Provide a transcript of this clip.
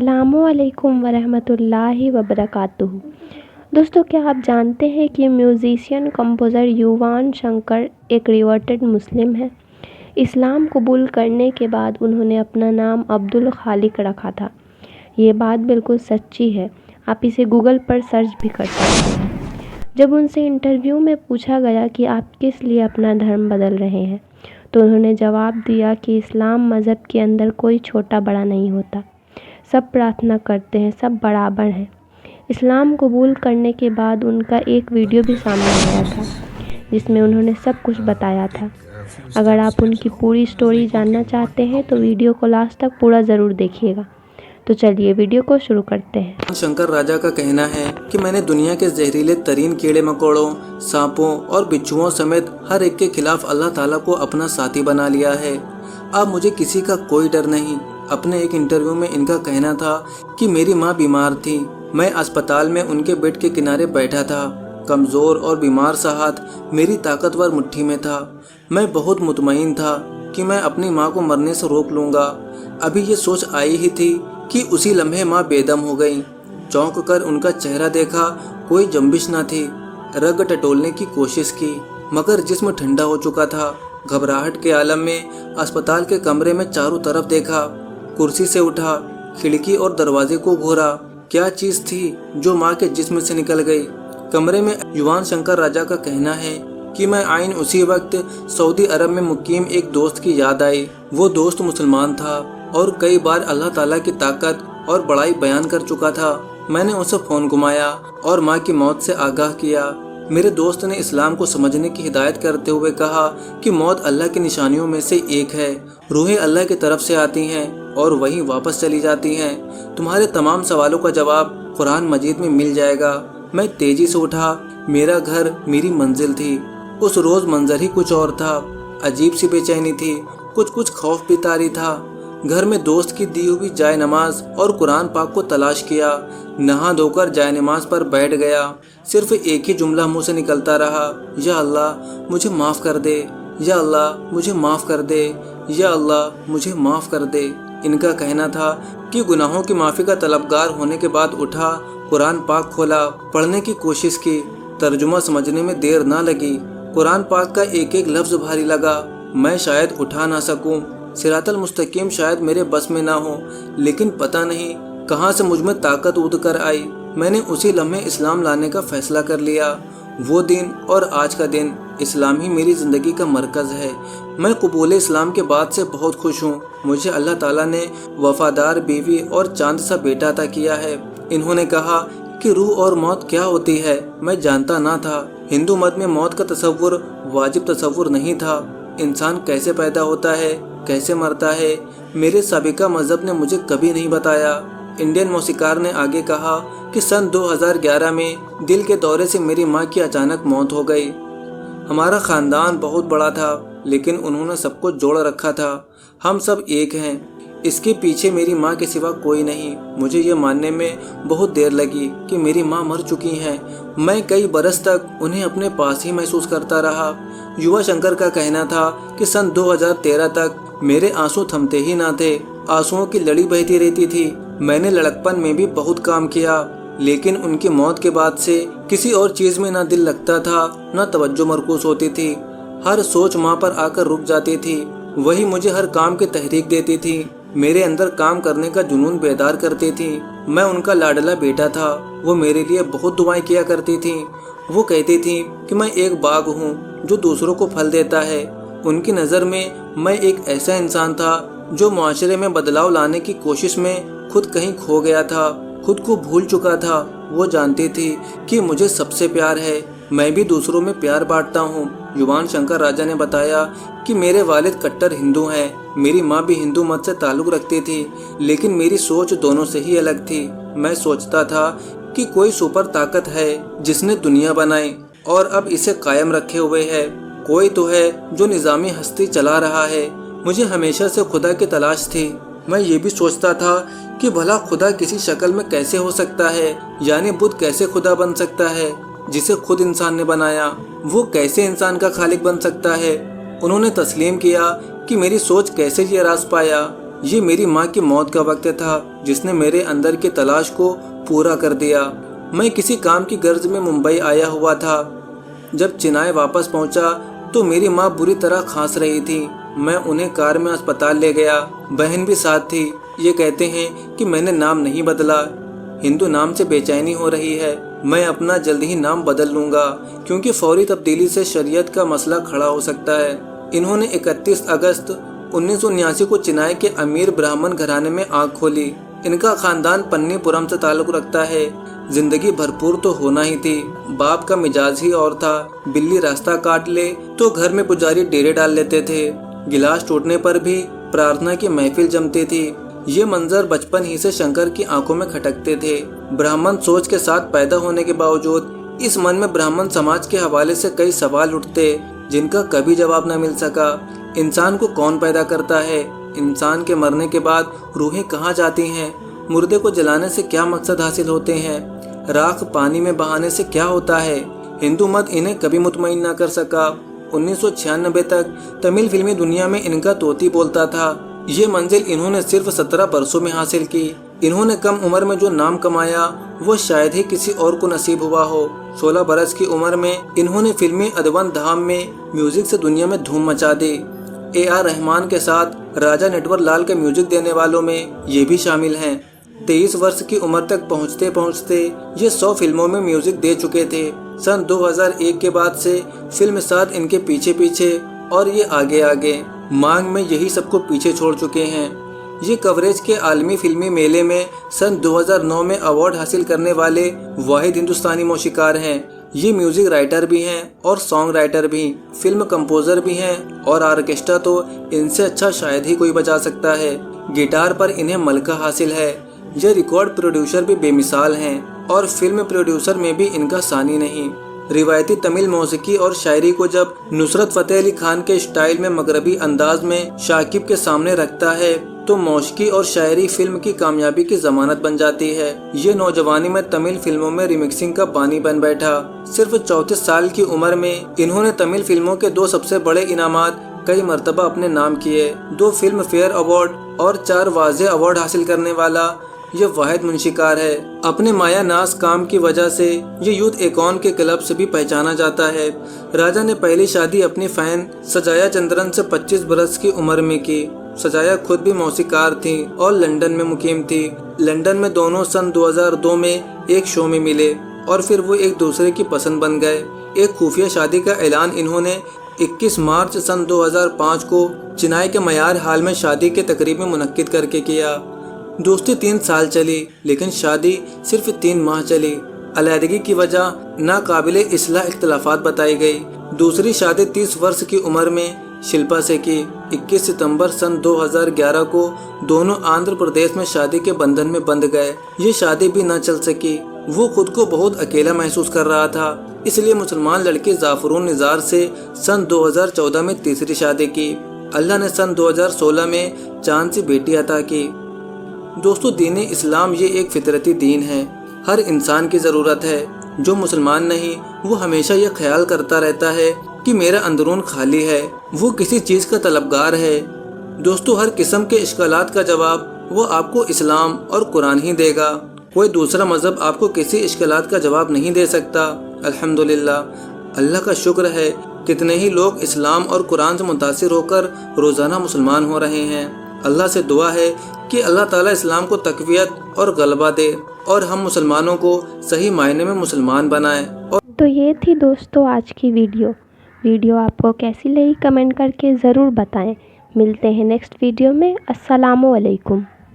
अस्सलामुअलैकुम वरहमतुल्लाहि वबरकातुहू। दोस्तों, क्या आप जानते हैं कि म्यूज़िशियन कंपोज़र युवान शंकर एक रिवर्टेड मुस्लिम हैं। इस्लाम कबूल करने के बाद उन्होंने अपना नाम अब्दुल खालिक रखा था। ये बात बिल्कुल सच्ची है, आप इसे गूगल पर सर्च भी कर सकते हैं। जब उनसे इंटरव्यू में पूछा गया कि आप किस लिए अपना धर्म बदल रहे हैं, तो उन्होंने जवाब दिया कि इस्लाम मज़हब के अंदर कोई छोटा बड़ा नहीं होता, सब प्रार्थना करते हैं, सब बराबर हैं। इस्लाम कबूल करने के बाद उनका एक वीडियो भी सामने आया था जिसमें उन्होंने सब कुछ बताया था। अगर आप उनकी पूरी स्टोरी जानना चाहते हैं तो वीडियो को लास्ट तक पूरा ज़रूर देखिएगा। तो चलिए वीडियो को शुरू करते हैं। शंकर राजा का कहना है कि मैंने दुनिया के जहरीले तरीन कीड़े मकोड़ों, सांपों और बिच्छुओं समेत हर एक के खिलाफ अल्लाह ताला को अपना साथी बना लिया है। अब मुझे किसी का कोई डर नहीं। अपने एक इंटरव्यू में इनका कहना था कि मेरी माँ बीमार थी, मैं अस्पताल में उनके बेड के किनारे बैठा था। कमज़ोर और बीमार सा हाथ मेरी ताकतवर मुट्ठी में था। मैं बहुत मुतमईन था कि मैं अपनी माँ को मरने से रोक लूँगा। अभी ये सोच आई ही थी कि उसी लम्हे माँ बेदम हो गई। चौंक कर उनका चेहरा देखा, कोई जंबिश न थी। रग टटोलने की कोशिश की मगर जिस्म ठंडा हो चुका था। घबराहट के आलम में अस्पताल के कमरे में चारों तरफ देखा, कुर्सी से उठा, खिड़की और दरवाजे को घूरा। क्या चीज़ थी जो माँ के जिस्म से निकल गई। कमरे में युवान शंकर राजा का कहना है कि मैं आइन उसी वक्त सऊदी अरब में मुकीम एक दोस्त की याद आई। वो दोस्त मुसलमान था और कई बार अल्लाह ताला की ताकत और बड़ाई बयान कर चुका था। मैंने उसे फ़ोन घुमाया और माँ की मौत से आगाह किया। मेरे दोस्त ने इस्लाम को समझने की हिदायत करते हुए कहा कि मौत अल्लाह की निशानियों में से एक है। रूहें अल्लाह की तरफ से आती हैं और वहीं वापस चली जाती हैं। तुम्हारे तमाम सवालों का जवाब कुरान मजीद में मिल जाएगा। मैं तेजी से उठा। मेरा घर मेरी मंजिल थी। उस रोज़ मंजर ही कुछ और था। अजीब सी बेचैनी थी, कुछ खौफ भी तारी था। घर में दोस्त की दी हुई जाय नमाज और कुरान पाक को तलाश किया। नहा धोकर जाय नमाज पर बैठ गया। सिर्फ एक ही जुमला मुंह से निकलता रहा, या अल्लाह मुझे माफ़ कर दे, या अल्लाह मुझे माफ़ कर दे, या अल्लाह मुझे माफ़ कर दे। इनका कहना था कि गुनाहों की माफ़ी का तलबगार होने के बाद उठा, कुरान पाक खोला, पढ़ने की कोशिश की। तर्जुमा समझने में देर ना लगी। कुरान पाक का एक एक लफ्ज़ भारी लगा। मैं शायद उठा ना सकूं, सिरातल मुस्तकीम शायद मेरे बस में ना हो, लेकिन पता नहीं कहाँ से मुझ में ताकत उद कर आई। मैंने उसी लम्हे इस्लाम लाने का फैसला कर लिया। वो दिन और आज का दिन, इस्लाम ही मेरी ज़िंदगी का मरकज़ है। मैं कबूल इस्लाम के बाद से बहुत खुश हूँ। मुझे अल्लाह ताला ने वफादार बीवी और चांद सा बेटा अता किया है। इन्होंने कहा कि रूह और मौत क्या होती है, मैं जानता ना था। हिंदू मत में मौत का तसव्वुर वाजिब तसव्वुर नहीं था। इंसान कैसे पैदा होता है, कैसे मरता है, मेरे साबिका मज़हब ने मुझे कभी नहीं बताया। इंडियन मौसीकार ने आगे कहा कि सन 2011 में दिल के दौरे से मेरी माँ की अचानक मौत हो गई। हमारा ख़ानदान बहुत बड़ा था, लेकिन उन्होंने सबको जोड़ रखा था। हम सब एक हैं। इसके पीछे मेरी माँ के सिवा कोई नहीं। मुझे ये मानने में बहुत देर लगी कि मेरी माँ मर चुकी हैं। मैं कई बरस तक उन्हें अपने पास ही महसूस करता रहा। युवा शंकर का कहना था कि सन 2013 तक मेरे आंसू थमते ही ना थे। आंसुओं की लड़ी बहती रहती थी। मैंने लड़कपन में भी बहुत काम किया, लेकिन उनकी मौत के बाद से किसी और चीज़ में ना दिल लगता था, ना तवज्जो मरकूज होती थी। हर सोच माँ पर आकर रुक जाती थी। वही मुझे हर काम की तहरीक देती थी। मेरे अंदर काम करने का जुनून बेदार करती थी। मैं उनका लाडला बेटा था। वो मेरे लिए बहुत दुआएं किया करती थी। वो कहती थी कि मैं एक बाग हूँ जो दूसरों को फल देता है। उनकी नज़र में मैं एक ऐसा इंसान था जो माशरे में बदलाव लाने की कोशिश में खुद कहीं खो गया था, खुद को भूल चुका था। वो जानती थी कि मुझे सबसे प्यार है, मैं भी दूसरों में प्यार बांटता हूँ। युवान शंकर राजा ने बताया कि मेरे वालिद कट्टर हिंदू हैं। मेरी माँ भी हिंदू मत से ताल्लुक़ रखती थी, लेकिन मेरी सोच दोनों से ही अलग थी। मैं सोचता था कि कोई सुपर ताकत है जिसने दुनिया बनाई और अब इसे कायम रखे हुए है। कोई तो है जो निज़ामी हस्ती चला रहा है। मुझे हमेशा से खुदा की तलाश थी। मैं ये भी सोचता था कि भला खुदा किसी शक्ल में कैसे हो सकता है, यानी बुद्ध कैसे खुदा बन सकता है जिसे खुद इंसान ने बनाया। वो कैसे इंसान का खालिक बन सकता है। उन्होंने तस्लीम किया कि मेरी सोच कैसे ये राज पाया। ये मेरी माँ की मौत का वक्त था। जिसने मेरे अंदर की तलाश को पूरा कर दिया। मैं किसी काम की गर्ज में मुंबई आया हुआ था। जब चिनाई वापस पहुंचा तो मेरी माँ बुरी तरह खांस रही थी। मैं उन्हें कार में अस्पताल ले गया। बहन भी साथ थी। ये कहते हैं कि मैंने नाम नहीं बदला। हिंदू नाम से बेचैनी हो रही है। मैं अपना जल्द ही नाम बदल लूंगा, क्योंकि फौरी तब्दीली से शरीयत का मसला खड़ा हो सकता है। इन्होंने 31 अगस्त 1979 को चिनाई के अमीर ब्राह्मण घराने में आंख खोली। इनका खानदान पन्नीपुरम से ताल्लुक रखता है। जिंदगी भरपूर तो होना ही थी। बाप का मिजाज ही और था। बिल्ली रास्ता काट ले तो घर में पुजारी डेरे डाल लेते थे। गिलास टूटने पर भी प्रार्थना की महफिल जमती थी। ये मंजर बचपन ही से शंकर की आंखों में खटकते थे। ब्राह्मण सोच के साथ पैदा होने के बावजूद इस मन में ब्राह्मण समाज के हवाले से कई सवाल उठते, जिनका कभी जवाब न मिल सका। इंसान को कौन पैदा करता है? इंसान के मरने के बाद रूहें कहाँ जाती हैं? मुर्दे को जलाने से क्या मकसद हासिल होते हैं? राख पानी में बहाने से क्या होता है? हिंदू मत इन्हें कभी मुतमईन न कर सका। 1996 तक तमिल फिल्मी दुनिया में इनका तोती बोलता था। ये मंजिल इन्होंने सिर्फ 17 बरसों में हासिल की। इन्होंने कम उम्र में जो नाम कमाया वो शायद ही किसी और को नसीब हुआ हो। 16 बरस की उम्र में इन्होंने फिल्मी अदवन धाम में म्यूजिक से दुनिया में धूम मचा दी। AR रहमान के साथ राजा नटवर लाल के म्यूजिक देने वालों में ये भी शामिल हैं। 23 वर्ष की उम्र तक पहुँचते पहुँचते ये 100 फिल्मों में म्यूजिक दे चुके थे। सन 2001 के बाद से फिल्म साथ इनके पीछे पीछे और ये आगे आगे। मांग में यही सबको पीछे छोड़ चुके हैं। ये कवरेज के आलमी फिल्मी मेले में सन 2009 में अवार्ड हासिल करने वाले वाहिद हिंदुस्तानी मौसीकार हैं। ये म्यूजिक राइटर भी हैं और सॉन्ग राइटर भी, फिल्म कंपोजर भी हैं और ऑर्केस्ट्रा तो इनसे अच्छा शायद ही कोई बजा सकता है। गिटार पर इन्हें मलका हासिल है। ये रिकॉर्ड प्रोड्यूसर भी बेमिसाल हैं और फिल्म प्रोड्यूसर में भी इनका सानी नहीं। रिवायती तमिल मौसीकी और शायरी को जब नुसरत फतेह अली खान के स्टाइल में मगरबी अंदाज में शाकिब के सामने रखता है तो मौसीकी और शायरी फिल्म की कामयाबी की जमानत बन जाती है। ये नौजवानी में तमिल फिल्मों में रिमिक्सिंग का बानी बन बैठा। सिर्फ 34 साल की उम्र में इन्होंने तमिल फिल्मों के 2 सबसे बड़े इनामात कई मर्तबा अपने नाम किए। 2 फिल्म फेयर अवार्ड और 4 वाजे अवार्ड हासिल करने वाला ये वाहिद मुंशिकार है। अपने माया नाज काम की वजह से ये यूथ एकॉन के क्लब से भी पहचाना जाता है। राजा ने पहली शादी अपनी फैन सजाया चंद्रन से 25 बरस की उम्र में की। सजाया खुद भी मौसीकार थी और लंदन में मुकीम थी। लंदन में दोनों सन 2002 में एक शो में मिले और फिर वो एक दूसरे की पसंद बन गए। एक खुफिया शादी का ऐलान इन्होंने 21 मार्च सन 2005 को चिनाई के मयार हाल में शादी के तकरीब में मुनक्किद करके किया। दोस्ती 3 साल चली, लेकिन शादी सिर्फ 3 माह चली। अलहदगी की वजह नाकाबिले इस्लाह इख्तलाफात बताई गई। दूसरी शादी 30 वर्ष की उम्र में शिल्पा से की। 21 सितंबर सन 2011 को दोनों आंध्र प्रदेश में शादी के बंधन में बंध गए। ये शादी भी न चल सकी। वो खुद को बहुत अकेला महसूस कर रहा था, इसलिए मुसलमान लड़के जाफरून निज़ार से सन 2014 में तीसरी शादी की। अल्लाह ने सन 2016 में चांद सी बेटी अता की। दोस्तों, दीन इस्लाम ये एक फितरती दीन है। हर इंसान की ज़रूरत है। जो मुसलमान नहीं वो हमेशा यह ख्याल करता रहता है कि मेरा अंदरून खाली है, वो किसी चीज़ का तलबगार है। दोस्तों, हर किस्म के इश्कालात का जवाब वो आपको इस्लाम और कुरान ही देगा। कोई दूसरा मज़हब आपको किसी इश्कालात का जवाब नहीं दे सकता। अल्हम्दुलिल्लाह, अल्लाह का शुक्र है कितने ही लोग इस्लाम और कुरान से मुतासिर होकर रोज़ाना मुसलमान हो रहे हैं। अल्लाह से दुआ है कि अल्लाह ताला इस्लाम को तक़वियत और गलबा दे और हम मुसलमानों को सही मायने में मुसलमान बनाए। तो ये थी दोस्तों आज की वीडियो आपको कैसी लगी कमेंट करके ज़रूर बताएं। मिलते हैं नेक्स्ट वीडियो में। अस्सलामु अलैकुम।